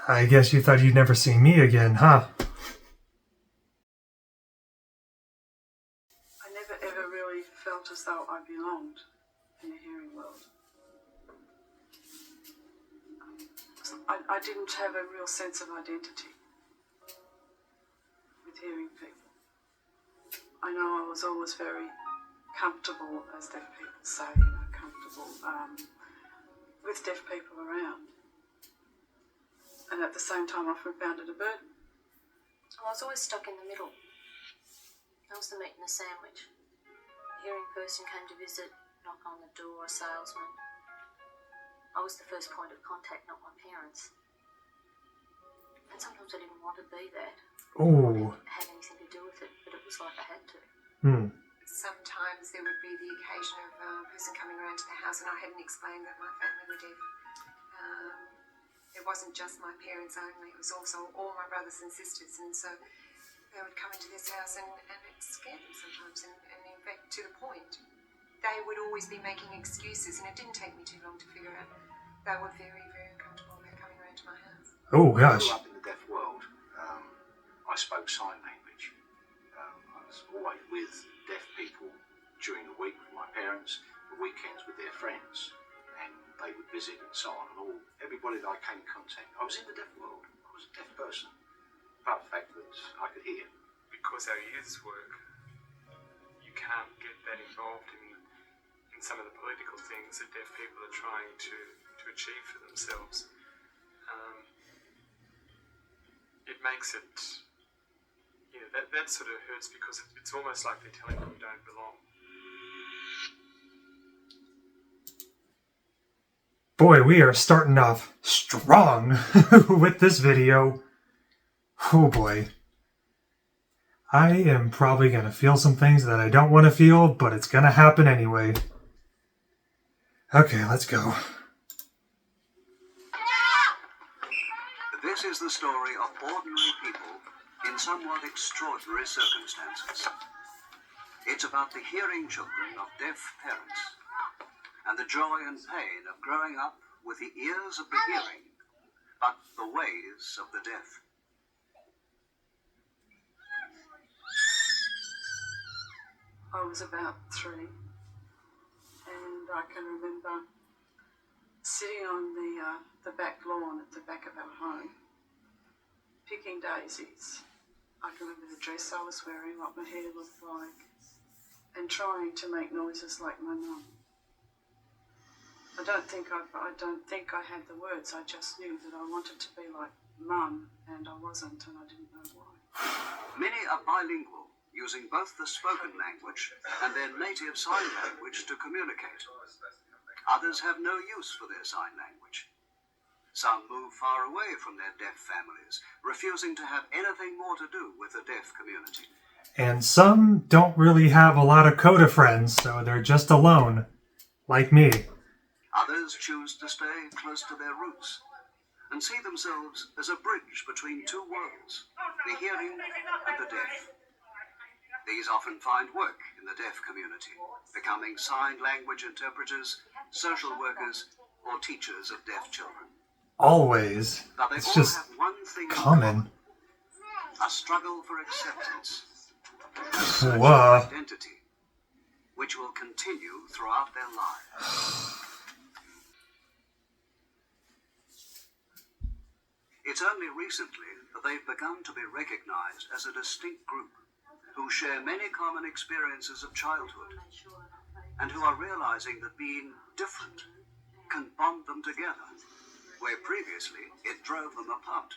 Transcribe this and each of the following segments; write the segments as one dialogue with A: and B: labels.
A: I guess you thought you'd never see me again, huh?
B: I never ever really felt as though I belonged in the hearing world. I didn't have a real sense of identity with hearing people. I know I was always very comfortable, as deaf people say, comfortable with deaf people around. And at the same time, often found it a burden.
C: I was always stuck in the middle. I was the meat in the sandwich. A hearing person came to visit, knock on the door, a salesman. I was the first point of contact, not my parents. And sometimes I didn't want to be that.
A: Oh.
C: I didn't have anything to do with it, but it was like I had to.
D: Sometimes there would be the occasion of a person coming around to the house and I hadn't explained that my family were deaf. It wasn't just my parents only, it was also all my brothers and sisters, and so they would come into this house and it scared them sometimes, and in fact to the point they would always be making excuses, and it didn't take me too long to figure out they were very, very uncomfortable about coming around to my house.
A: Oh gosh.
E: I grew up in the deaf world. I spoke sign language. I was always with deaf people during the week with my parents, the weekends with their friends, and they would visit and so on, and everybody that I came in contact, I was in the deaf world. I was a deaf person, apart from the fact that I could hear.
F: Because our ears work, you can't get that involved in some of the political things that deaf people are trying to achieve for themselves. It makes it, that sort of hurts because it's almost like they're telling you don't belong.
A: Boy, we are starting off strong with this video. Oh boy. I am probably going to feel some things that I don't want to feel, but it's going to happen anyway. Okay, let's go.
G: This is the story of ordinary people in somewhat extraordinary circumstances. It's about the hearing children of deaf parents, and the joy and pain of growing up with the ears of the hearing, but the ways of the deaf.
B: I was about 3, and I can remember sitting on the back lawn at the back of our home, picking daisies. I can remember the dress I was wearing, what my hair looked like, and trying to make noises like my mum. I don't think I had the words. I just knew that I wanted to be like Mum, and I wasn't, and I didn't know why.
G: Many are bilingual, using both the spoken language and their native sign language to communicate. Others have no use for their sign language. Some move far away from their deaf families, refusing to have anything more to do with the deaf community.
A: And some don't really have a lot of CODA friends, so they're just alone, like me.
G: Others choose to stay close to their roots and see themselves as a bridge between two worlds, the hearing and the deaf. These often find work in the deaf community, becoming sign language interpreters, social workers, or teachers of deaf children.
A: Always.
G: But they
A: It's
G: all
A: just
G: have one thing in
A: common.
G: a struggle for acceptance, a
A: Whoa.
G: search for identity, which will continue throughout their lives. It's only recently that they've begun to be recognized as a distinct group who share many common experiences of childhood and who are realizing that being different can bond them together, where previously it drove them apart.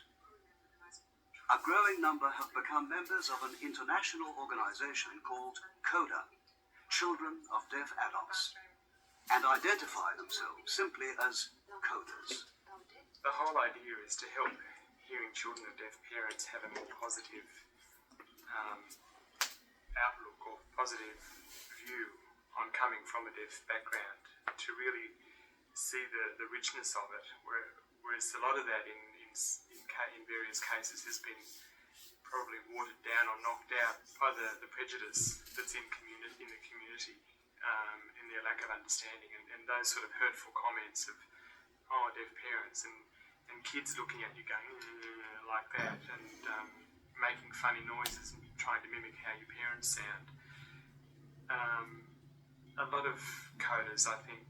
G: A growing number have become members of an international organization called CODA, Children of Deaf Adults, and identify themselves simply as CODAS.
F: The whole idea is to help hearing children of deaf parents have a more positive outlook or positive view on coming from a deaf background, to really see the richness of it, whereas a lot of that in various cases has been probably watered down or knocked out by the prejudice that's in the community, in their lack of understanding, and those sort of hurtful comments of deaf parents, and and kids looking at you going like that, and making funny noises and trying to mimic how your parents sound. A lot of CODAs, I think,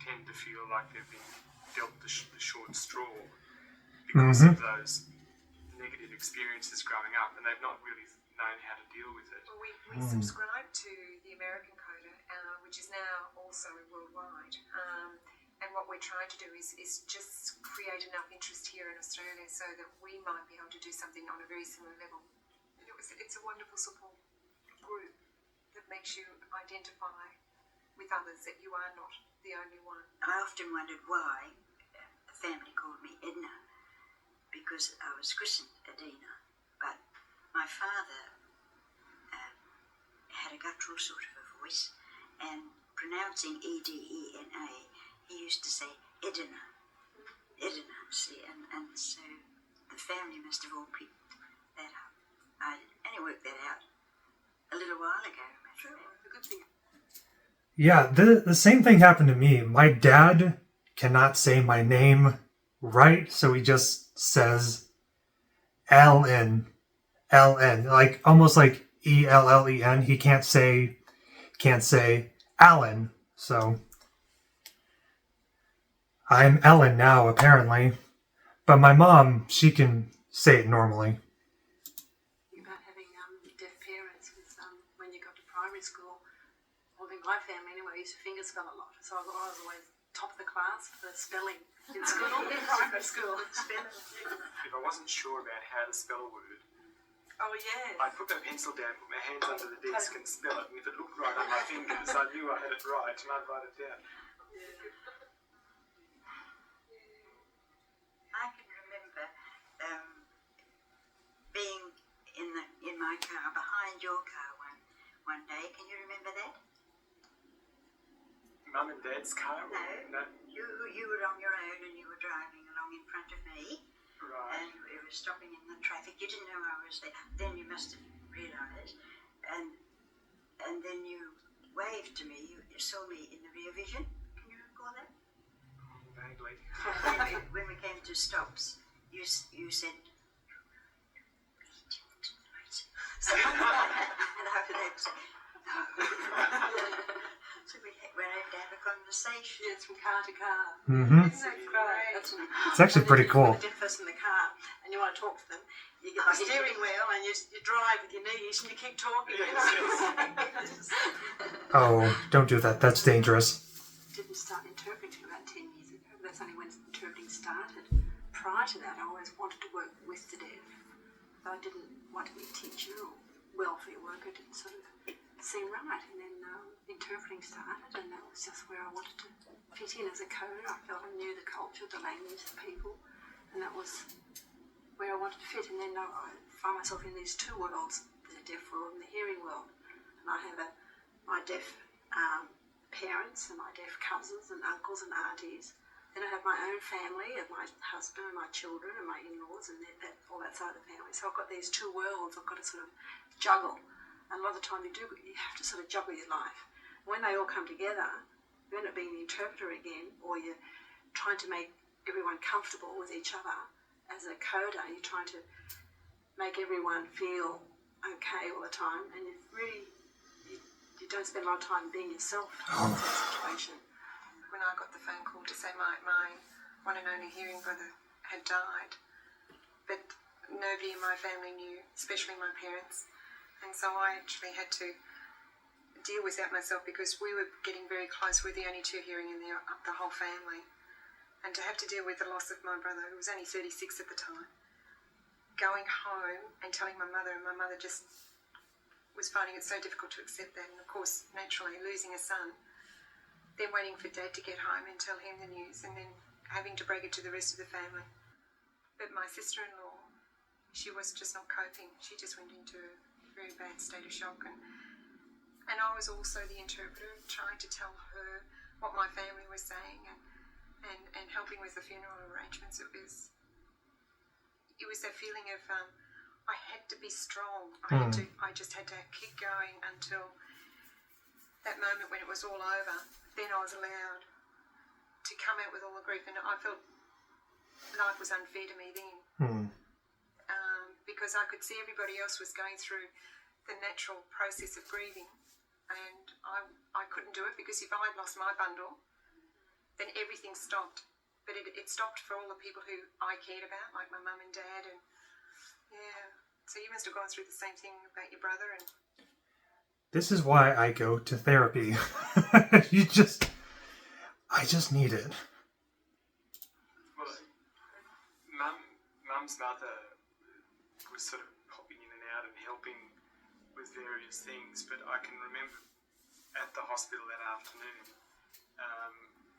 F: tend to feel like they've been dealt the short straw because of those negative experiences growing up, and they've not really known how to deal with it.
D: Well, we subscribe to the American CODA, which is now also worldwide. And what we're trying to do is just create enough interest here in Australia so that we might be able to do something on a very similar level. And it's a wonderful support group that makes you identify with others, that you are not the only one.
H: I often wondered why the family called me Edna, because I was christened Edina. But my father had a guttural sort of a voice, and pronouncing Edena, he used to say Edina, see, and so the family must have all picked that up. I only worked that out a little while ago.
D: Sure, a good thing.
A: Yeah, the same thing happened to me. My dad cannot say my name right, so he just says L-N, like almost like E-L-L-E-N. He can't say Alan, so I'm Ellen now, apparently. But my mom, she can say it normally.
B: About having deaf parents was when you got to primary school, well, in my family anyway, I used to fingerspell a lot. So I was always top of the class for spelling in school, in primary school.
F: If I wasn't sure about how to spell a word,
B: Oh, yeah.
F: I'd put my pencil down, put my hands under the desk and spell it, and if it looked right on my fingers, I knew I had it right, and I'd write it down.
H: I can remember being in my car behind your car one day. Can you remember that?
F: Mum and Dad's car?
H: No. You were on your own and you were driving along in front of me.
F: Right.
H: And we were stopping in the traffic. You didn't know I was there. Then you must have realised. And then you waved to me. You saw me in the rear vision. Can you recall that?
F: Vaguely.
H: When we came to stops, you said, and after that, so we went over to have a conversation.
B: Yes, from car to car.
A: Mm-hmm.
B: Isn't that great?
A: It's actually pretty cool.
B: When a deaf person in the car and you want to talk to them, you get the steering wheel and you drive with your knees and you keep talking.
A: Oh, don't do that. That's dangerous.
B: Didn't start interpreting about 10 years ago. That's only when interpreting started. Prior to that, I always wanted to work with the deaf. But I didn't want to be a teacher or welfare worker. It didn't sort of seem right. And then interpreting started, and that was just where I wanted to fit in as a CODA. I felt I knew the culture, the language, the people, and that was where I wanted to fit. And then I find myself in these two worlds, the deaf world and the hearing world. And I have my deaf parents and my deaf cousins and uncles and aunties. Then I have my own family of my husband and my children and my in-laws and all that side of the family. So I've got these two worlds I've got to sort of juggle. And a lot of the time you have to sort of juggle your life. When they all come together, you end up being the interpreter again, or you're trying to make everyone comfortable with each other. As a CODA, you're trying to make everyone feel okay all the time, and you don't spend a lot of time being yourself in that situation.
D: When I got the phone call to say my one and only hearing brother had died, but nobody in my family knew, especially my parents, and so I actually had to deal with that myself because we were getting very close. We're the only two hearing in the whole family, and to have to deal with the loss of my brother, who was only 36 at the time, going home and telling my mother, and my mother just was finding it so difficult to accept that, and of course naturally losing a son, then waiting for Dad to get home and tell him the news, and then having to break it to the rest of the family. But my sister-in-law, she was just not coping. She just went into a very bad state of shock, and I was also the interpreter, trying to tell her what my family was saying and helping with the funeral arrangements. It was that feeling of I had to be strong. I just had to keep going until that moment when it was all over. Then I was allowed to come out with all the grief, and I felt life was unfair to me then. Because I could see everybody else was going through the natural process of grieving, and I couldn't do it because if I'd lost my bundle, then everything stopped. But it stopped for all the people who I cared about, like my mum and dad, and yeah. So you must have gone through the same thing about your brother. And
A: this is why I go to therapy. I just need it.
F: Well, Mum's mother was sort of popping in and out and helping with various things, but I can remember at the hospital that afternoon,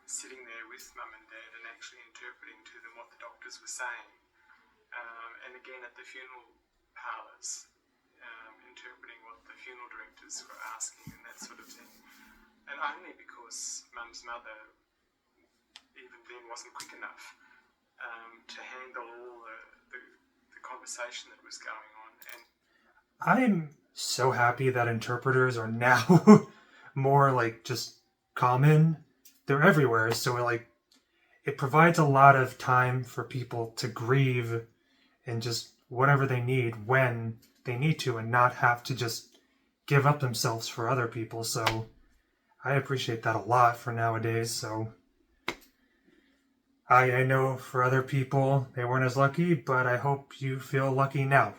F: sitting there with Mum and Dad and actually interpreting to them what the doctors were saying, and again at the funeral parlours, interpreting what the funeral directors were asking and that sort of thing, and only because Mum's mother even then wasn't quick enough to handle all the conversation that was going on. And
A: I'm so happy that interpreters are now more like just common. They're everywhere, so it provides a lot of time for people to grieve and just whatever they need when they need to, and not have to just give up themselves for other people. So I appreciate that a lot for nowadays. So I know for other people they weren't as lucky, but I hope you feel lucky now.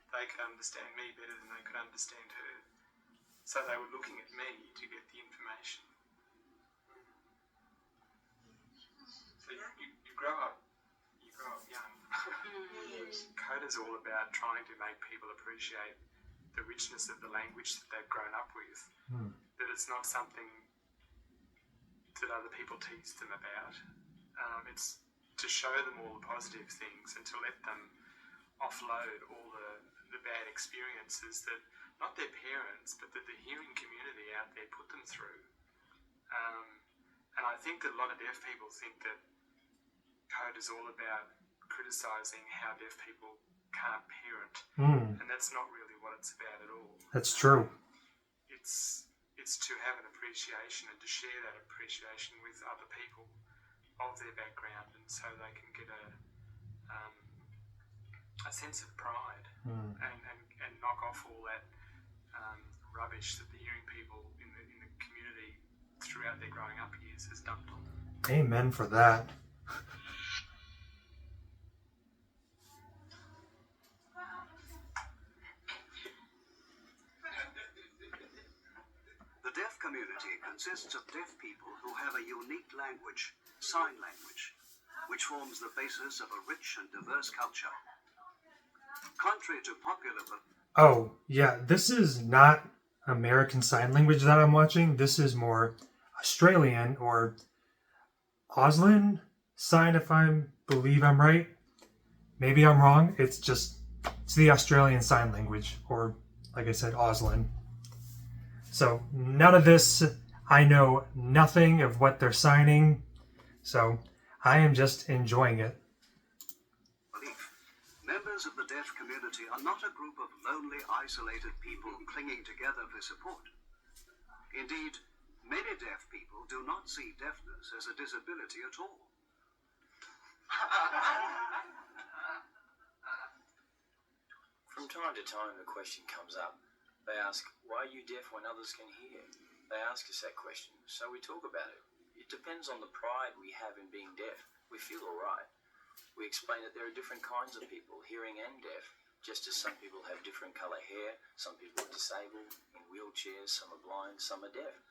F: They could understand me better than they could understand her. So they were looking at me to get the information. So you grow up young. CODA's all about trying to make people appreciate the richness of the language that they've grown up with. That it's not something that other people teach them about. It's to show them all the positive things and to let them offload all the bad experiences that not their parents but that the hearing community out there put them through. And I think that a lot of deaf people think that CODA is all about criticising how deaf people can't parent, and that's not really what it's about at all.
A: That's true.
F: It's to have an appreciation and to share that appreciation with other people of their background, and so they can get a sense of pride and knock off all that rubbish that the hearing people in the community throughout their growing up years has dumped on them.
A: Amen for that.
G: The deaf community consists of deaf people who have a unique language, sign language, which forms the basis of a rich and diverse culture. Contrary to popular...
A: Oh, yeah, this is not American Sign Language that I'm watching. This is more Australian or Auslan Sign, if I believe I'm right. Maybe I'm wrong. It's the Australian Sign Language, or like I said, Auslan. So none of this, I know nothing of what they're signing, so I am just enjoying it.
G: Members of the deaf community are not a group of lonely, isolated people clinging together for support. Indeed, many deaf people do not see deafness as a disability at all.
I: From time to time, the question comes up. They ask, why are you deaf when others can hear? They ask us that question, so we talk about it. It depends on the pride we have in being deaf. We feel all right. We explain that there are different kinds of people, hearing and deaf, just as some people have different colour hair, some people are disabled, in wheelchairs, some are blind, some are deaf.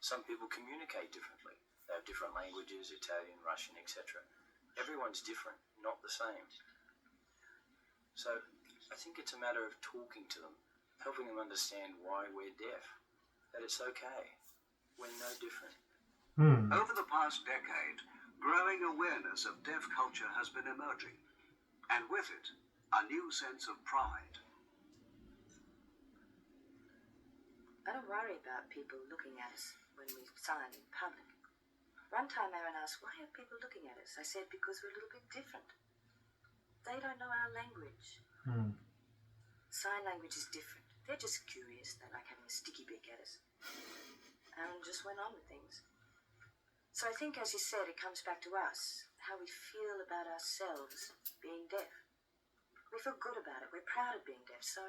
I: Some people communicate differently. They have different languages, Italian, Russian, etc. Everyone's different, not the same. So I think it's a matter of talking to them, helping them understand why we're deaf, that it's okay. We're no different.
G: Over the past decade, growing awareness of deaf culture has been emerging, and with it, a new sense of pride.
J: I don't worry about people looking at us when we sign in public. One time Aaron asked, why are people looking at us? I said, because we're a little bit different. They don't know our language. Sign language is different. They're just curious. They like having a sticky beak at us. Aaron just went on with things. So I think, as you said, it comes back to us. how we feel about ourselves being deaf. We feel good about it. We're proud of being deaf, so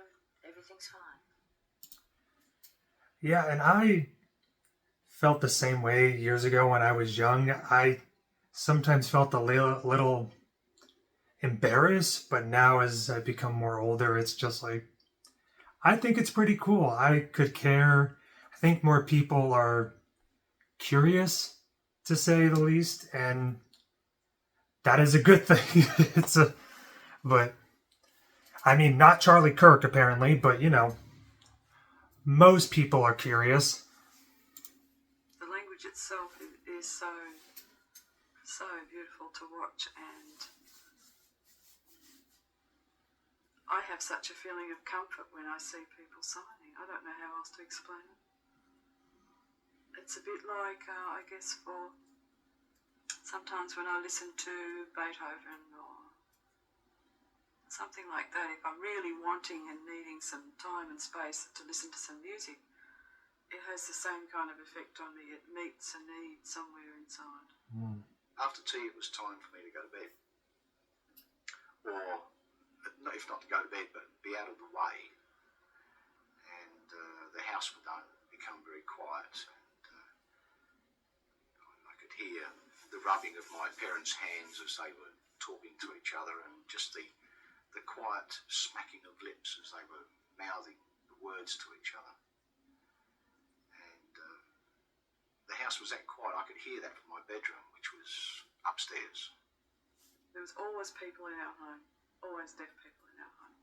J: everything's fine.
A: Yeah, and I felt the same way years ago when I was young. I sometimes felt a little embarrassed, but now as I become more older, it's just like, I think it's pretty cool. I could care. I think more people are curious, to say the least, and that is a good thing. But I mean, not Charlie Kirk apparently, but most people are curious.
B: The language itself is so beautiful to watch, and I have such a feeling of comfort when I see people signing. I don't know how else to explain it. It's a bit like, I guess, for sometimes when I listen to Beethoven or something like that, if I'm really wanting and needing some time and space to listen to some music, it has the same kind of effect on me. It meets a need somewhere inside.
E: After tea, it was time for me to go to bed. Or, if not to go to bed, but be out of the way. And the house would become very quiet. And I could hear the rubbing of my parents' hands as they were talking to each other, and just the quiet smacking of lips as they were mouthing the words to each other. And the house was that quiet. I could hear that from my bedroom, which was upstairs.
B: There was always people in our home, always deaf people in our home.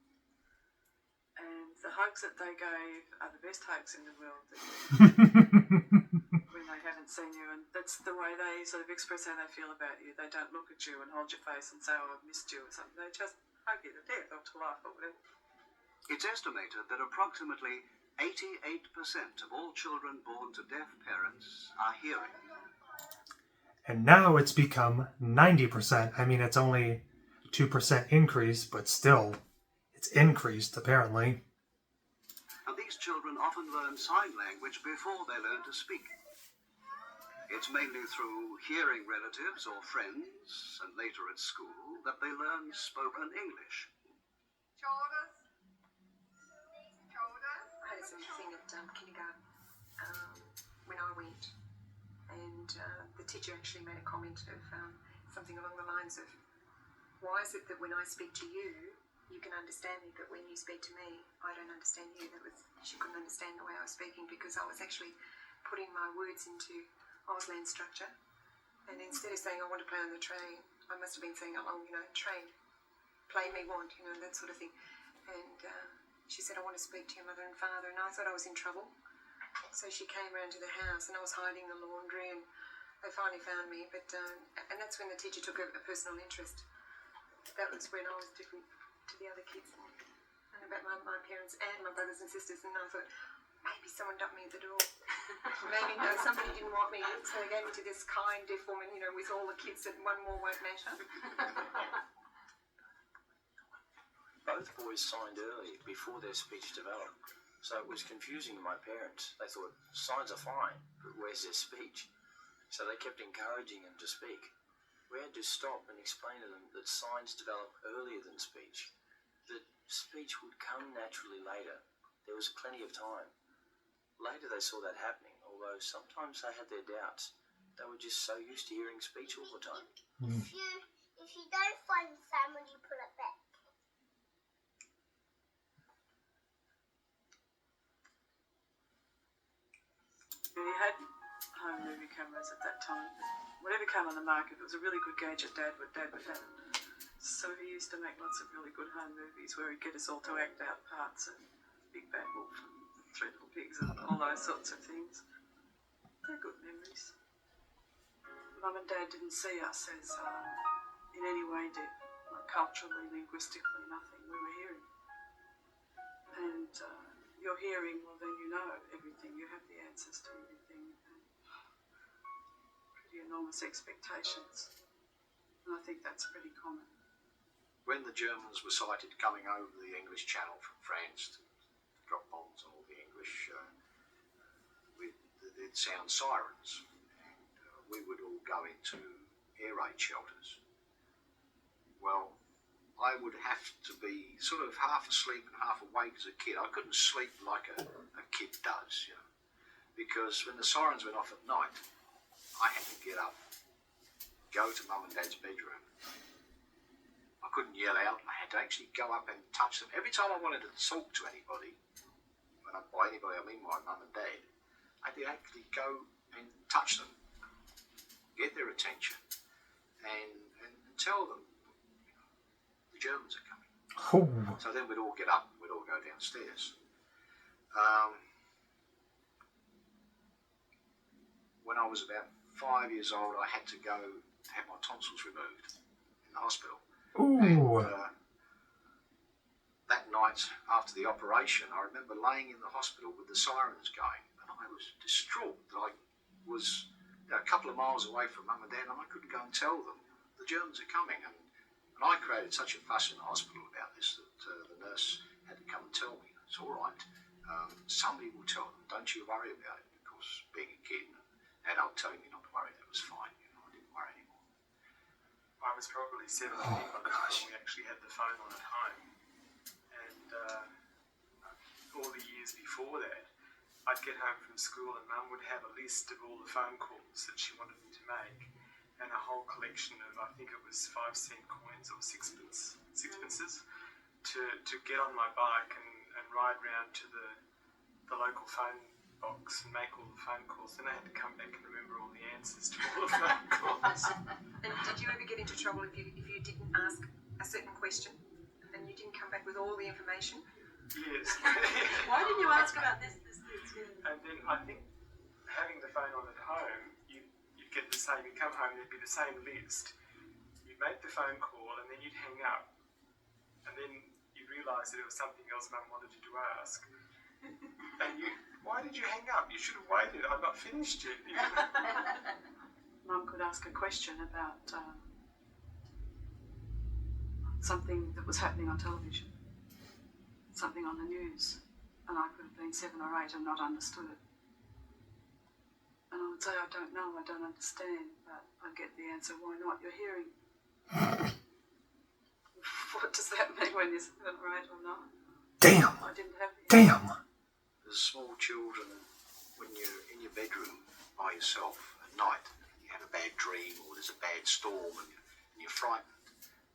B: And the hugs that they gave are the best hugs in the world when they haven't seen you. And that's the way they sort of express how they feel about you. They don't look at you and hold your face and say, oh, I've missed you or something. They just hug you to death or to life or whatever.
G: It's estimated that approximately 88% of all children born to deaf parents are hearing.
A: And now it's become 90%. I mean, it's only 2% increase, but still, it's increased, apparently.
G: And these children often learn sign language before they learn to speak. It's mainly through hearing relatives or friends, and later at school, that they learn spoken English.
D: CODAS. I had a similar thing at kindergarten when I went, and the teacher actually made a comment of something along the lines of, why is it that when I speak to you, you can understand me, but when you speak to me, I don't understand you? She couldn't understand the way I was speaking, because I was actually putting my words into Auslan structure, and instead of saying I want to play on the train, I must have been saying, oh, train, play me want, that sort of thing. And she said, I want to speak to your mother and father, and I thought I was in trouble. So she came round to the house, and I was hiding the laundry, and they finally found me. But and that's when the teacher took a personal interest. That was when I was different to the other kids, and about my parents and my brothers and sisters. And I thought, maybe someone dumped me at the door. Maybe somebody didn't want me, so they gave me to this kind deaf woman, with all the kids that one more won't matter.
I: Both boys signed early, before their speech developed, so it was confusing to my parents. They thought, signs are fine, but where's their speech? So they kept encouraging them to speak. We had to stop and explain to them that signs develop earlier than speech, that speech would come naturally later. There was plenty of time. Later they saw that happening, although sometimes they had their doubts. They were just so used to hearing speech all the time.
K: If you don't find the sound, will you pull it back?
B: We had home movie cameras at that time. Whatever came on the market, it was a really good gadget Dad would have. So he used to make lots of really good home movies where he'd get us all to act out parts of Big Bad Wolf and Three Little Pigs and all those sorts of things. They're good memories. Mum and Dad didn't see us as in any way deaf, like culturally, linguistically, nothing. We were hearing. And you're hearing, well, then you know everything. You have the answers to everything. And pretty enormous expectations. And I think that's pretty common.
E: When the Germans were sighted coming over the English Channel from France to drop bombs on all the English, they'd sound sirens. And we would all go into air raid shelters. well, I would have to be sort of half asleep and half awake as a kid. I couldn't sleep like a kid does, you know, because when the sirens went off at night, I had to get up, go to Mum and Dad's bedroom. I couldn't yell out. I had to actually go up and touch them. Every time I wanted to talk to anybody, when by anybody I mean my Mum and Dad, I had to actually go and touch them, get their attention, and tell them, you know, the Germans are coming.
A: Oh.
E: So then we'd all get up, we'd all go downstairs. When I was about 5 years old, I had to go have my tonsils removed in the hospital.
A: Ooh.
E: And that night after the operation, I remember laying in the hospital with the sirens going, and I was distraught that I was, you know, a couple of miles away from Mum and Dad, and I couldn't go and tell them the Germans are coming. And I created such a fuss in the hospital about this that the nurse had to come and tell me, it's all right, somebody will tell them, don't you worry about it. Of course, being a kid, an adult telling me not to worry, that was fine, you know, I didn't worry anymore.
F: I was probably 17 when we actually had the phone on at home, and all the years before that, I'd get home from school and Mum would have a list of all the phone calls that she wanted me to make, and a whole collection of, I think it was 5-cent coins or sixpences, to get on my bike and ride round to the local phone box and make all the phone calls. Then I had to come back and remember all the answers to all the phone calls.
D: And did you ever get into trouble if you didn't ask a certain question and you didn't come back with all the information?
F: Yes.
J: Why didn't you ask about this?
F: And then I think having the phone on at home, you'd get the same. You'd come home, there'd be the same list. You'd make the phone call and then you'd hang up. And then you'd realise that there was something else Mum wanted you to ask. And why did you hang up? You should have waited. I'm not finished yet.
B: Mum could ask a question about something that was happening on television, something on the news, and I could have been 7 or 8 and not understood it. And I would say, I don't know, I don't understand, but I'd get the answer, why not? You're hearing. What does that mean when you're 7 or 8 or not?
A: Damn.
B: I didn't have the
A: Damn.
E: As small children, when you're in your bedroom by yourself at night, you have a bad dream or there's a bad storm and you're frightened,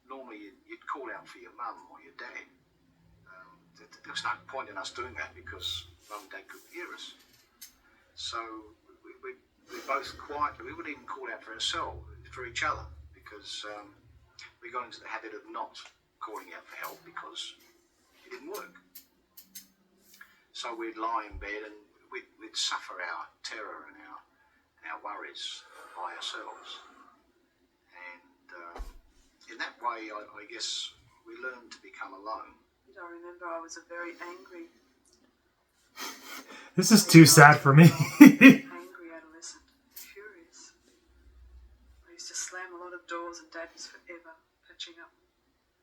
E: normally you'd call out for your mum or your dad. There was no point in us doing that because Mum and Dad couldn't hear us. So we're both quiet. We would even call out for ourselves, for each other, because we got into the habit of not calling out for help because it didn't work. So we'd lie in bed and we'd suffer our terror and our worries by ourselves. And in that way, I guess we learned to become alone.
B: I remember I was a very angry...
A: This is too sad for me.
B: angry adolescent. Furious. I used to slam a lot of doors and Dad was forever patching up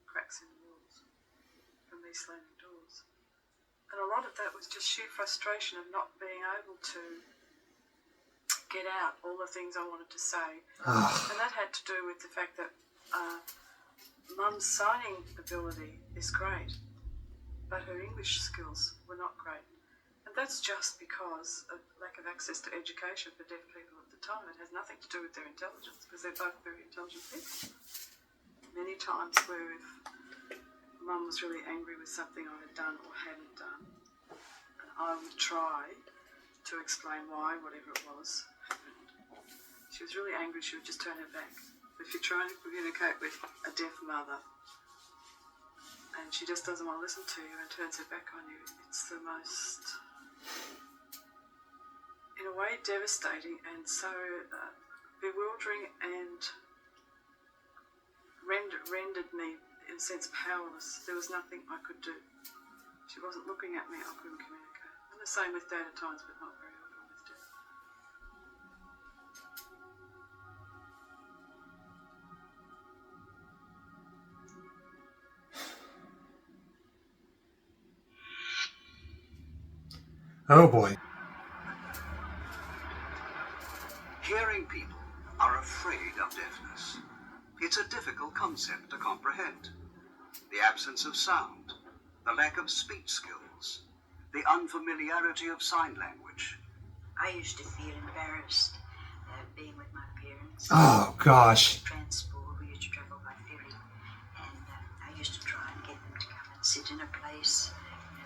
B: cracks in the walls from me slamming doors. And a lot of that was just sheer frustration of not being able to get out all the things I wanted to say. And that had to do with the fact that Mum's signing ability is great, but her English skills were not great. And that's just because of lack of access to education for deaf people at the time. It has nothing to do with their intelligence, because they're both very intelligent people. Many times where if Mum was really angry with something I had done or hadn't done, and I would try to explain why, whatever it was, happened. She was really angry, she would just turn her back. If you're trying to communicate with a deaf mother and she just doesn't want to listen to you and turns her back on you, it's the most, in a way, devastating and so bewildering and rendered me, in a sense, powerless. There was nothing I could do. She wasn't looking at me, I couldn't communicate. And the same with Dad at times, but not very often with Dad.
A: Oh boy.
G: Hearing people are afraid of deafness. It's a difficult concept to comprehend. The absence of sound, the lack of speech skills, the unfamiliarity of sign language.
H: I used to feel embarrassed being with my parents.
A: Oh, gosh.
H: Transport, we used to travel by ferry, and I used to try and get them to come and sit in a place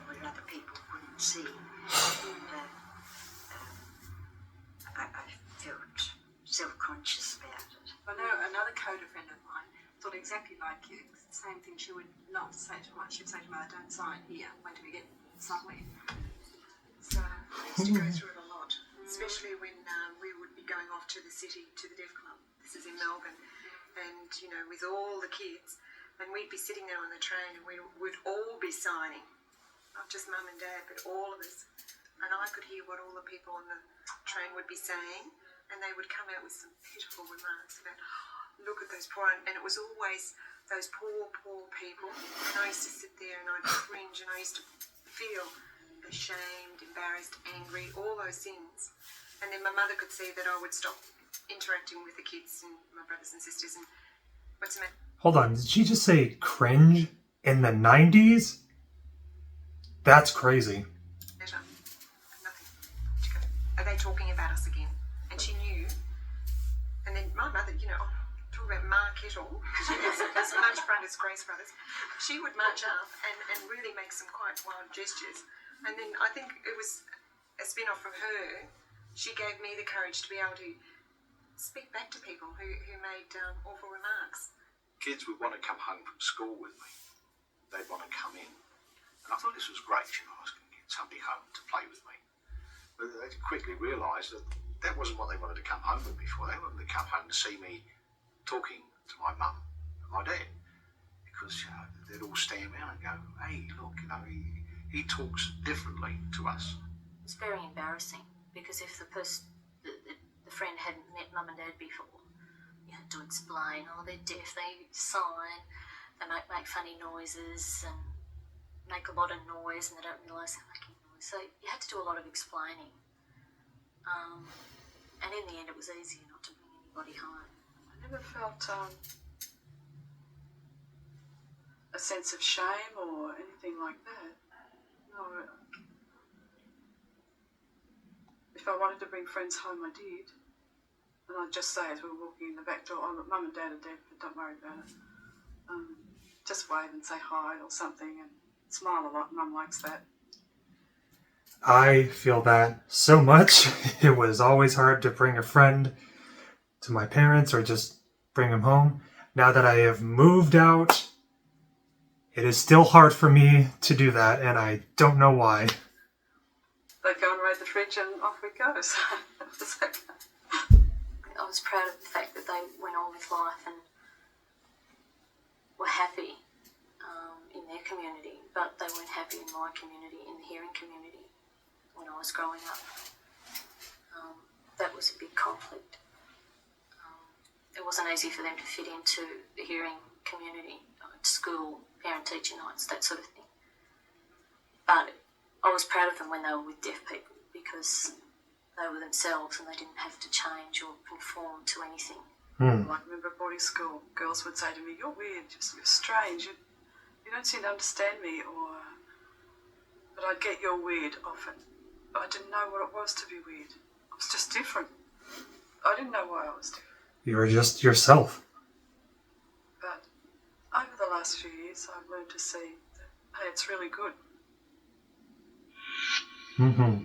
H: where other people couldn't see. And I felt self-conscious about it.
B: I know another CODA friend of mine thought exactly like you. Same thing, she would not say to Mother, she'd say to Mother, don't sign here, wait till we get somewhere. So
D: I used to go through it a lot, especially when we would be going off to the city, to the Deaf Club. This is in Melbourne. And, you know, with all the kids, and we'd be sitting there on the train and we would all be signing. Not just Mum and Dad, but all of us. And I could hear what all the people on the train would be saying, and they would come out with some pitiful remarks about, oh, look at those poor, and it was always those poor people. And I used to sit there and I'd cringe, and I used to feel ashamed, embarrassed, angry, all those things. And then my mother could see that I would stop interacting with the kids and my brothers and sisters. And what's the matter?
A: Hold on, did she just say cringe in the 90s? That's crazy.
D: Nothing. Are they talking about us again? And she knew. And then my mother, you know, talk about Ma Kettle, she has as much front as Grace Brothers. She would march up and really make some quite wild gestures. And then I think it was a spin-off from her. She gave me the courage to be able to speak back to people who made awful remarks.
E: Kids would want to come home from school with me. They'd want to come in. And I thought this was great, you know, I was going to get somebody home to play with me. But they quickly realised that that wasn't what they wanted to come home with me for. They wanted to come home to see me talking to my mum and my dad. Because, you know, they'd all stand around and go, hey, look, you know, he talks differently to us.
C: It's very embarrassing because if the friend hadn't met Mum and Dad before, you had to explain, oh, they're deaf, they sign, they make funny noises and make a lot of noise and they don't realise they're making noise. So you had to do a lot of explaining. And in the end it was easier not to bring anybody home.
B: I never felt a sense of shame or anything like that. No. If I wanted to bring friends home, I did. And I'd just say as we were walking in the back door, oh, look, Mum and Dad are deaf, but don't worry about it. Just wave and say hi or something and smile a lot. Mum likes that.
A: I feel that so much. It was always hard to bring a friend to my parents or just bring them home. Now that I have moved out, it is still hard for me to do that, and I don't know why.
B: They go and raid the fridge and off we go. So it was okay.
C: I was proud of the fact that they went on with life and were happy in their community, but they weren't happy in my community, in the hearing community, when I was growing up. That was a big conflict. It wasn't easy for them to fit into the hearing community, school, parent-teacher nights, that sort of thing. But I was proud of them when they were with deaf people because they were themselves and they didn't have to change or conform to anything.
B: Like, I remember at boarding school, girls would say to me, you're weird, you're strange, you don't seem to understand me, but I'd get you're weird often. But I didn't know what it was to be weird. I was just different. I didn't know why I was different.
A: You were just yourself.
B: But over the last few years, I've learned to see that, hey, it's really good.
A: Mm-hmm.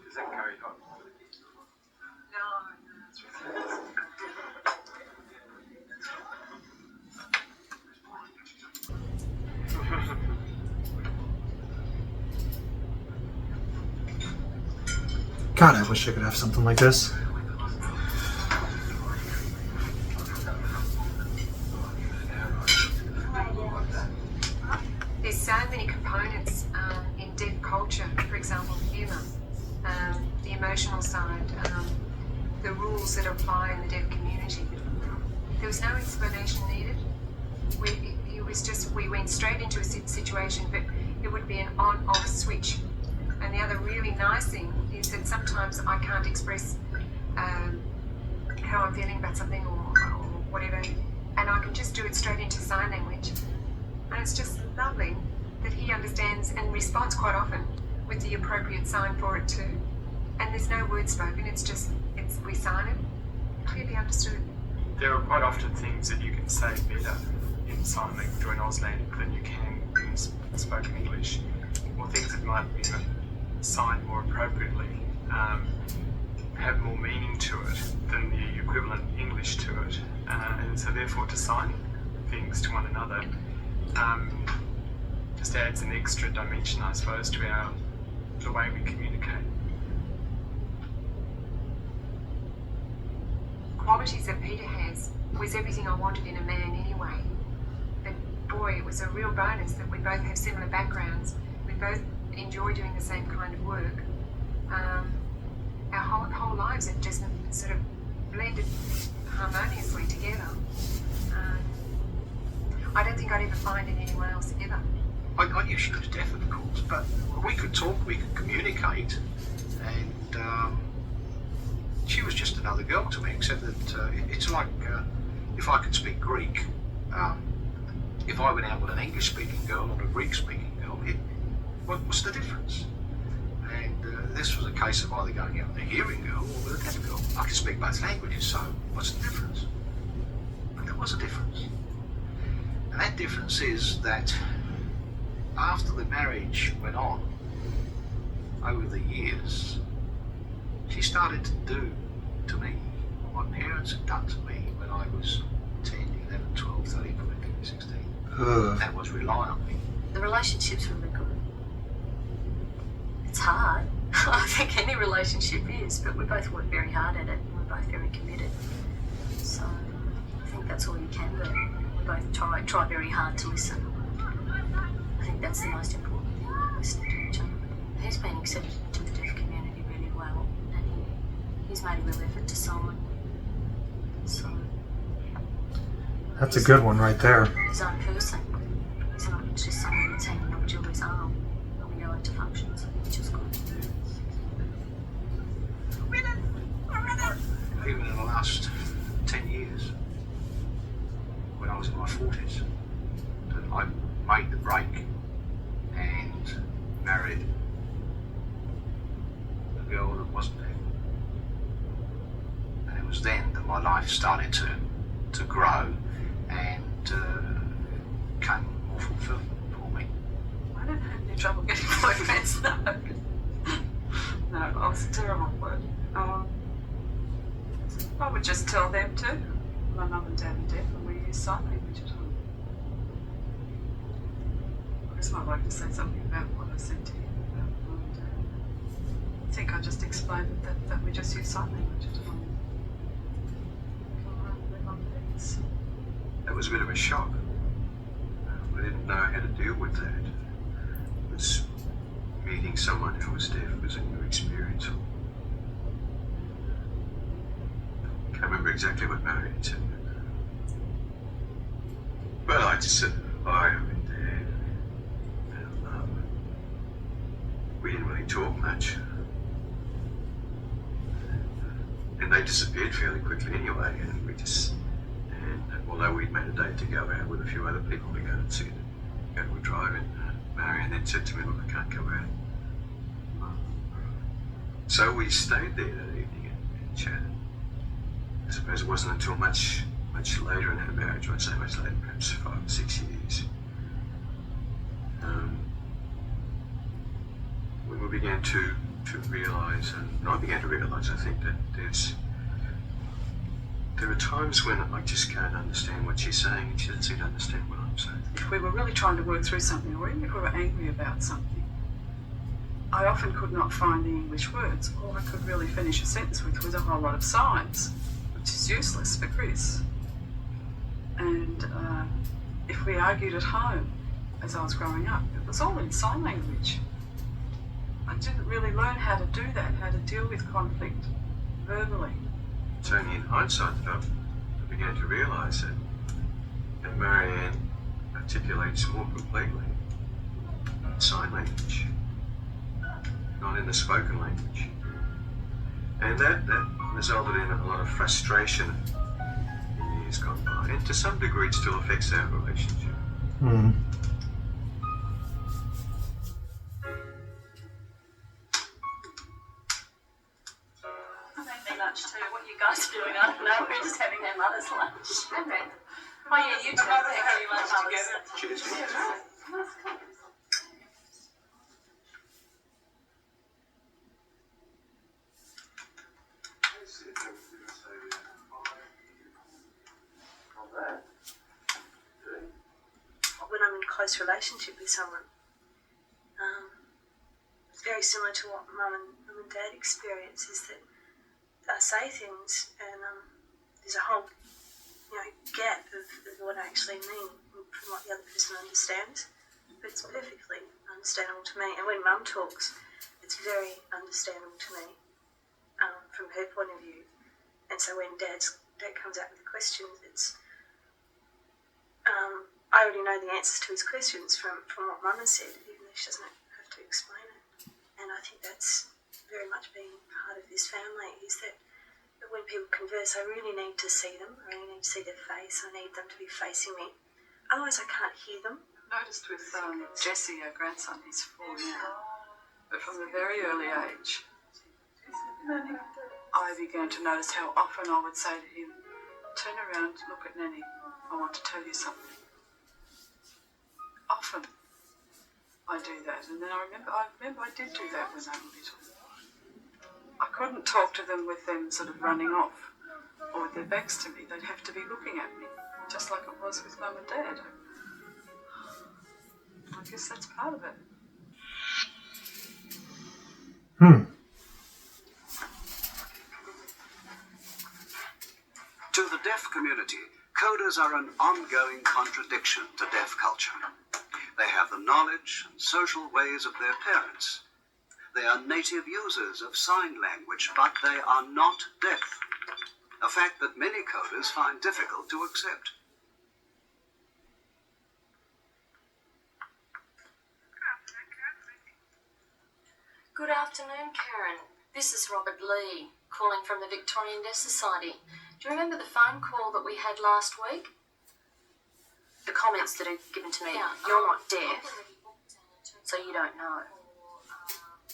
F: Does that carry on?
B: No, it's really
A: God, I wish I could have something like this.
D: There's so many components in deaf culture, for example, humour, the emotional side, the rules that apply in the deaf community. There was no explanation needed. You was just, we went straight into a situation, but it would be an on-off switch. And the other really nice thing is that sometimes I can't express how I'm feeling about something or whatever, and I can just do it straight into sign language. And it's just lovely that he understands and responds quite often with the appropriate sign for it too. And there's no word spoken, we sign it, clearly understood.
F: There are quite often things that you can say better in sign language or in Auslan than you can in spoken English, or things that might be signed more appropriately have more meaning to it than the equivalent English to it, and so therefore to sign things to one another just adds an extra dimension, I suppose, to the way we communicate.
D: Qualities that Peter has was everything I wanted in a man anyway. But boy, it was a real bonus that we both have similar backgrounds. We both enjoy doing the same kind of work. Our whole lives have just sort of blended harmoniously together. I don't think I'd ever find it anywhere else ever.
E: I knew she was deaf, of course, but we could talk, we could communicate, and she was just another girl to me, except that it's like if I could speak Greek, if I went out with an English-speaking girl or a Greek-speaking girl, what's the difference? And this was a case of either going out with a hearing girl or with a deaf girl. I could speak both languages, so what's the difference? But there was a difference. And that difference is that after the marriage went on, over the years, she started to do to me what my parents had done to me when I was 10, 11, 12, 13, 14, 15, 16. That was rely on me.
C: The relationship's really good. It's hard. I think any relationship is, but we both work very hard at it and we're both very committed. So I think that's all you can do. We both try very hard to listen. I think that's the most important thing, listening to each other. He's been accepted into the deaf community really well, and he's made a real effort to sign. So
A: That's a good one right there.
C: His own person. He's not just someone that's hanging on Julie's arm when we go into functions, which is good.
E: Even in the last 10 years, when I was in my 40s, that I made the break and married a girl that wasn't deaf. And it was then that my life started to grow and became more fulfilling for me.
B: I don't have any trouble getting boyfriends, no. No, I was a terrible word. I would just tell them too. My mum and dad are deaf and we use sign language at home. I guess I'd like to say something about what I said to you about mum and dad. I think I just explained that we just use sign language at home.
L: That was a bit of a shock. I didn't know how to deal with that. It was meeting someone who was deaf was a new experience. I can't remember exactly what Mary said. Well, I just said hi, I've been there. And, we didn't really talk much. And they disappeared fairly quickly anyway, and although we'd made a date to go out with a few other people to go and see them, go to a drive-in, Marion then said to me, look, I can't go out. So we stayed there that evening and chatted. I suppose it wasn't until much later in our marriage, I'd say much later, perhaps 5 or 6 years, when we began to realise, and I began to realise, I think, that there are times when I just can't understand what she's saying and she doesn't seem to understand what I'm saying.
B: If we were really trying to work through something, or even if we were angry about something, I often could not find the English words. All I could really finish a sentence with was a whole lot of signs, which is useless for Chris. And if we argued at home, as I was growing up, it was all in sign language. I didn't really learn how to do that, how to deal with conflict verbally.
L: It's only in hindsight that I began to realise that Marianne articulates more completely in sign language, not in the spoken language. And that resulted in a lot of frustration in years gone by. And to some degree it still affects our relationship.
A: Hmm.
B: I made me lunch too. What you guys are doing, I don't know. We're just having our mother's lunch. Okay. Oh yeah, you two are having lunch together.
L: Cheers.
J: When I'm in close relationship with someone, it's very similar to what Mum and Dad experience, is that I say things and there's a whole gap of what I actually mean from what the other person understands, but it's perfectly understandable to me. And when Mum talks, it's very understandable to me from her point of view. And so when Dad comes out with the questions, it's I already know the answers to his questions from what Mum has said, even though she doesn't have to explain it. And I think that's very much being part of this family, is that when people converse, I really need to see them. I really need to see their face. I need them to be facing me. Otherwise, I can't hear them.
B: I noticed with Jesse, our grandson, he's 4 now, but from a very early age, I began to notice how often I would say to him, "Turn around, look at Nanny. I want to tell you something." Often I do that, and then I remember I did do that when they were little. I couldn't talk to them with them sort of running off or with their backs to me. They'd have to be looking at me, just like it was with Mum and Dad. I guess that's part of it.
G: To the deaf community, CODAS are an ongoing contradiction to deaf culture. They have the knowledge and social ways of their parents. They are native users of sign language, but they are not deaf, a fact that many CODAS find difficult to accept.
C: Good afternoon, Karen. This is Robert Lee, calling from the Victorian Deaf Society. Do you remember the phone call that we had last week? The comments that are given to me, you're not deaf, so you don't know.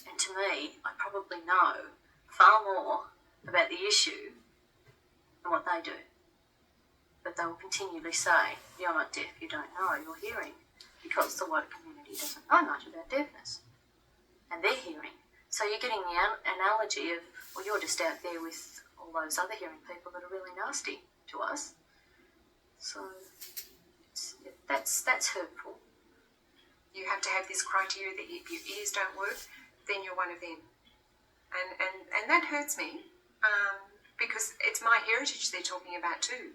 C: And to me, I probably know far more about the issue than what they do. But they will continually say, you're not deaf, you don't know, you're hearing, because the wider community doesn't know much about deafness. And they're hearing. So you're getting the analogy of, well, you're just out there with all those other hearing people that are really nasty to us. So that's hurtful.
D: You have to have this criteria that if your ears don't work, then you're one of them. And that hurts me because it's my heritage they're talking about too.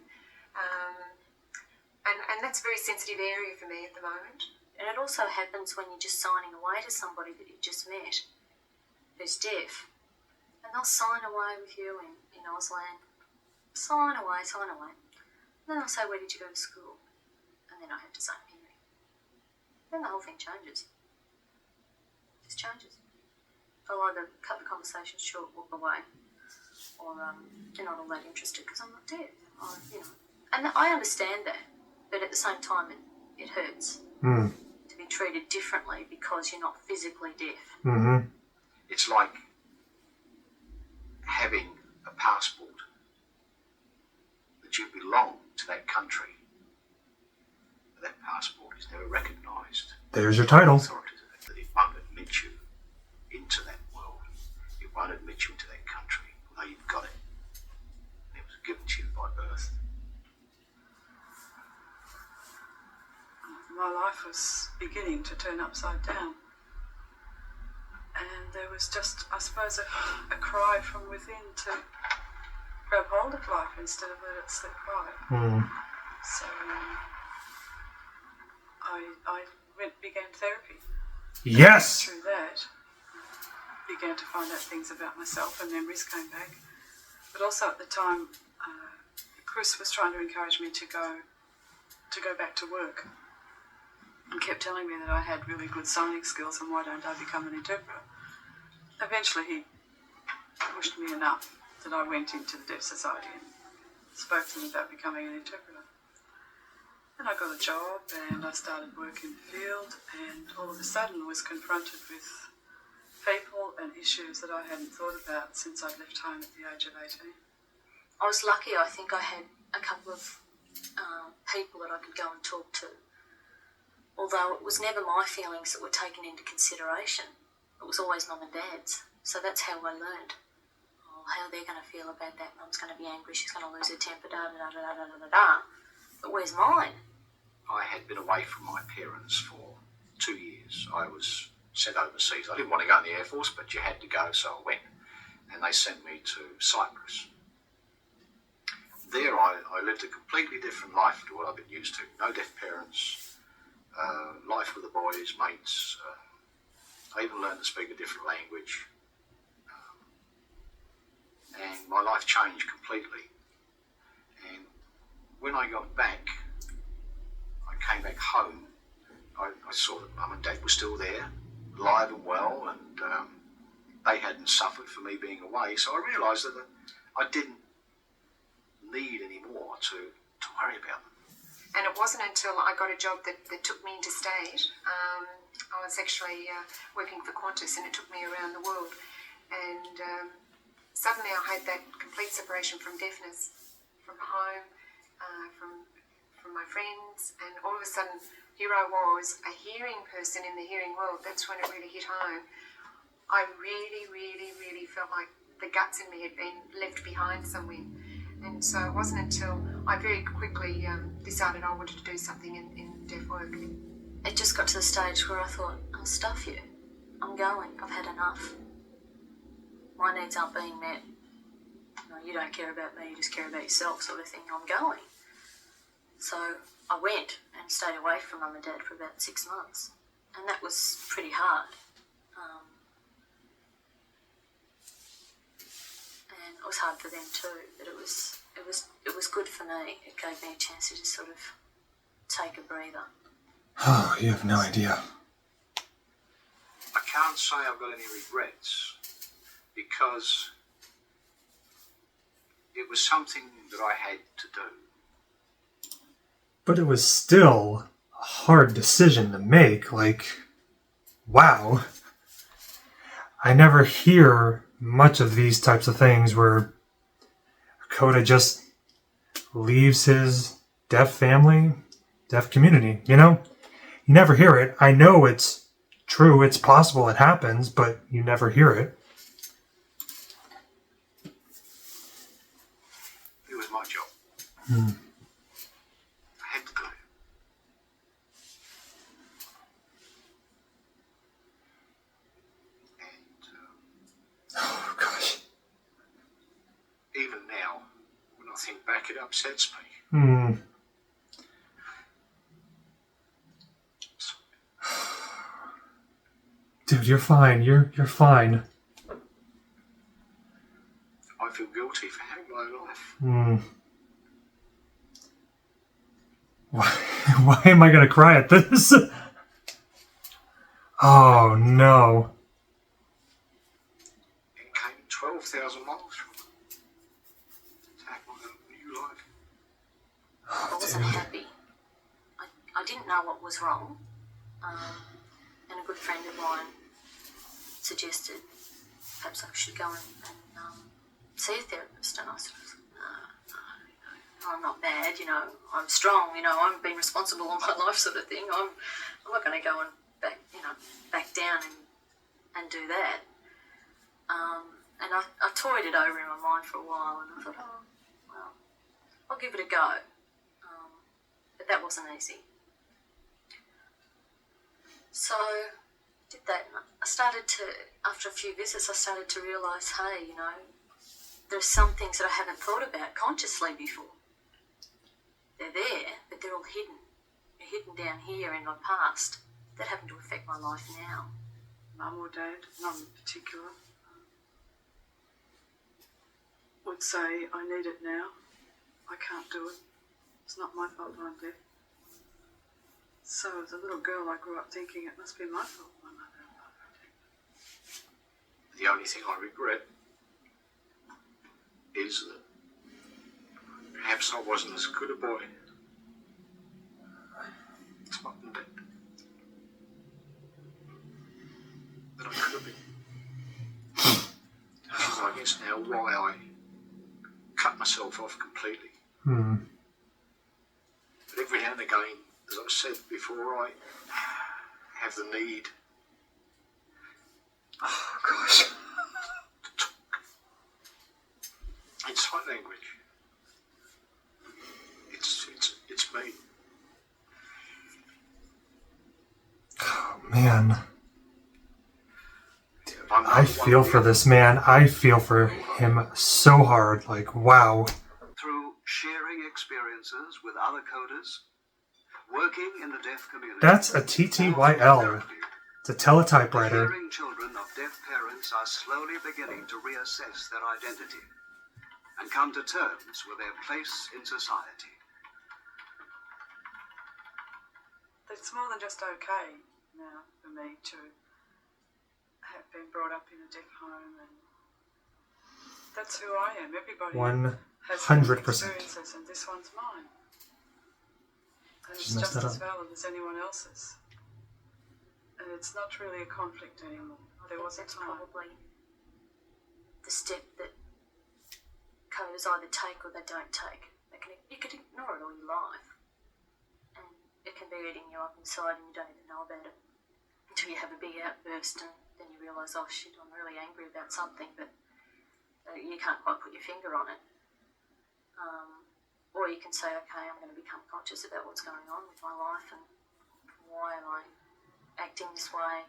D: And that's a very sensitive area for me at the moment.
C: And it also happens when you're just signing away to somebody that you've just met who's deaf. And they'll sign away with you in Auslan. Sign away. And then I'll say, where did you go to school? And then I have to say, I'm hearing. Then the whole thing changes. It just changes. I'll either cut the conversation short, walk away, or they're not all that interested because I'm not deaf. And I understand that, but at the same time, it hurts to be treated differently because you're not physically deaf.
A: Mm-hmm.
E: It's like having a passport that you belong to that country. That passport is never recognised.
A: There's your title.
E: That it won't admit you into that world. It won't admit you into that country, although you've got it. It was given to you by birth.
B: My life was beginning to turn upside down. And there was just, I suppose, a cry from within to grab hold of life instead of let it slip by. So I began therapy.
A: Yes!
B: Through that, began to find out things about myself, and memories came back. But also at the time, Chris was trying to encourage me to go back to work. kept telling me that I had really good signing skills and why don't I become an interpreter. Eventually he pushed me enough that I went into the Deaf Society and spoke to them about becoming an interpreter. And I got a job and I started work in the field, and all of a sudden was confronted with people and issues that I hadn't thought about since I'd left home at the age of 18.
C: I was lucky. I think I had a couple of people that I could go and talk to. Although it was never my feelings that were taken into consideration. It was always Mum and Dad's. So that's how I learned. Oh, how they're going to feel about that. Mum's going to be angry. She's going to lose her temper. Da da da da da da da. But where's mine?
E: I had been away from my parents for 2 years. I was sent overseas. I didn't want to go in the Air Force, but you had to go, so I went. And they sent me to Cyprus. There I lived a completely different life to what I've been used to. No deaf parents, life with the boys, mates. I even learned to speak a different language. And my life changed completely. And when I got back, I came back home. I saw that Mum and Dad were still there, alive and well, and they hadn't suffered for me being away. So I realised that I didn't need any more to worry about them.
D: And it wasn't until I got a job that took me interstate. I was actually working for Qantas, and it took me around the world. And suddenly I had that complete separation from deafness, from home, from my friends, and all of a sudden here I was, a hearing person in the hearing world. That's when it really hit home. I really, really, really felt like the guts in me had been left behind somewhere. And so it wasn't until I very quickly decided I wanted to do something in deaf work.
C: It just got to the stage where I thought, I'll stuff you. I'm going. I've had enough. My needs aren't being met. You don't care about me, you just care about yourself, sort of thing. I'm going. So I went and stayed away from Mum and Dad for about 6 months. And that was pretty hard. And it was hard for them too, but it was good for me. It gave me a chance to just sort of take a breather.
A: Oh, you have no idea.
E: I can't say I've got any regrets, because it was something that I had to do.
A: But it was still a hard decision to make. Like, wow. I never hear much of these types of things where CODA just leaves his deaf family, deaf community, you know? You never hear it. I know it's true, it's possible, it happens, but you never hear it.
E: It was my job. I had to do it. And
A: Oh, gosh.
E: even now, when I think back, it upsets me.
A: Dude, you're fine. You're fine.
E: I feel guilty for having my life.
A: Why am I going to cry at this? Oh, no.
E: It came 12,000 miles from to have my new life.
C: I wasn't happy. I didn't know what was wrong. And a good friend of mine suggested perhaps I should go and see a therapist. And I said, no, I'm not bad, I'm strong, I've been responsible all my life, sort of thing. I'm not going to go and back down and do that. And I toyed it over in my mind for a while, and I thought, oh, well, I'll give it a go. But that wasn't easy. So did that. I started to, after a few visits, I started to realise, hey, there's some things that I haven't thought about consciously before. They're there, but they're all hidden. They're hidden down here in my past that happen to affect my life now.
B: Mum or Dad, none in particular, would say, I need it now. I can't do it. It's not my fault that I'm deaf. So as a little girl, I grew up thinking it must be my fault my mother and father attacked me.
E: The only thing I regret is that perhaps I wasn't as good a boy as mum and dad that I could have been. Which is, I guess, now why I cut myself off completely. But every now and again, as I've said before, I have the need.
A: Oh, gosh.
E: To talk in sign language. It's me.
A: Oh, man.
E: I'm
A: I feel for this man. I feel for him so hard. Like, wow.
G: Through sharing experiences with other CODAS, working in the deaf community.
A: That's a TTYL. It's a teletypewriter.
G: Hearing children of deaf parents are slowly beginning to reassess their identity and come to terms with their place in society.
B: It's more than just okay now for me to have been brought up in a deaf home, and that's who I am. Everybody has different
A: 100%.
B: experiences, and this one's mine. And it's just as valid as anyone else's. And it's not really a conflict anymore. There was a time.
C: Probably the step that CODAS either take or they don't take. You could ignore it all your life, and it can be eating you up inside and you don't even know about it until you have a big outburst and then you realise, oh shit, I'm really angry about something, but you can't quite put your finger on it. Or you can say, okay, I'm going to become conscious about what's going on with my life and why am I acting this way?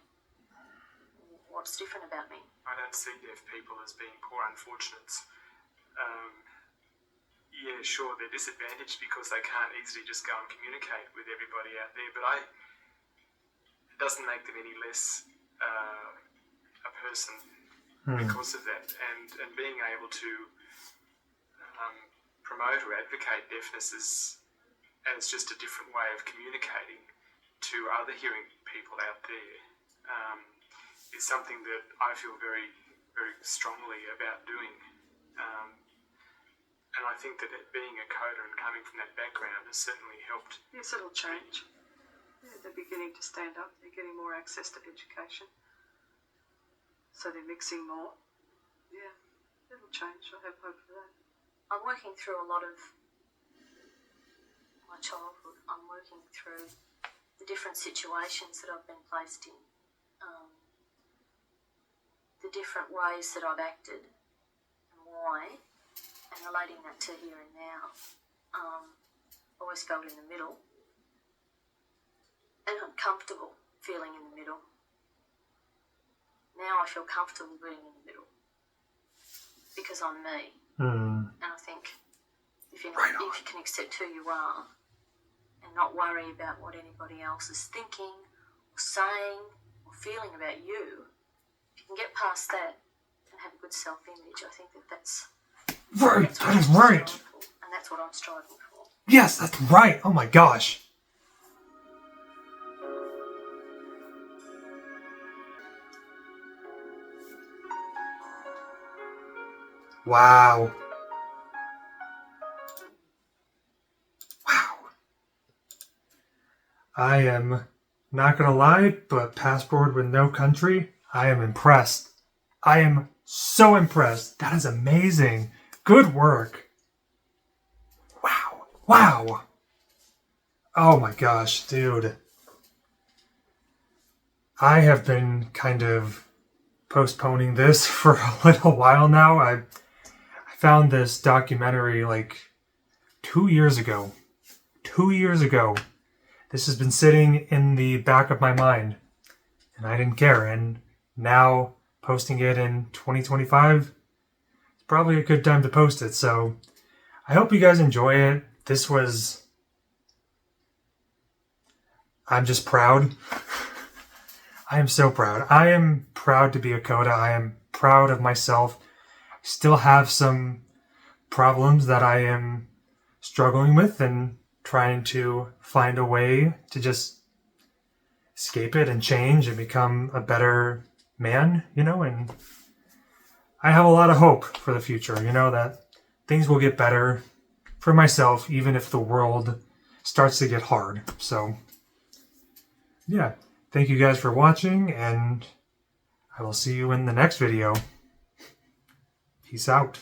C: What's different about me?
F: I don't see deaf people as being poor unfortunates. Yeah, sure, they're disadvantaged because they can't easily just go and communicate with everybody out there, but it doesn't make them any less a person because of that. And being able to promote or advocate deafness as just a different way of communicating to other hearing people out there is something that I feel very, very strongly about doing. And I think that being a CODA and coming from that background has certainly helped.
B: Yes, it'll change. Yeah, they're beginning to stand up. They're getting more access to education. So they're mixing more. Yeah, it'll change. I have hope for that.
C: I'm working through a lot of my childhood. I'm working through the different situations that I've been placed in, the different ways that I've acted and why, and relating that to here and now. Always felt in the middle, and I'm comfortable feeling in the middle. Now I feel comfortable being in the middle because I'm me. And I think if you can accept who you are and not worry about what anybody else is thinking or saying or feeling about you, if you can get past that and have a good self-image, I think that's
A: right. That is right.
C: And that's what I'm striving for.
A: Yes, that's right. Oh my gosh. Wow. Wow. I am not gonna lie, but Passport with No Country, I am impressed. I am so impressed. That is amazing. Good work. Wow. Wow. Oh my gosh, dude. I have been kind of postponing this for a little while now. I found this documentary like 2 years ago. 2 years ago. This has been sitting in the back of my mind, and I didn't care. And now, posting it in 2025, it's probably a good time to post it. So, I hope you guys enjoy it. I'm just proud. I am so proud. I am proud to be a CODA. I am proud of myself. Still have some problems that I am struggling with and trying to find a way to just escape it and change and become a better man, you know, and I have a lot of hope for the future, you know, that things will get better for myself, even if the world starts to get hard. So, yeah, thank you guys for watching, and I will see you in the next video. Peace out.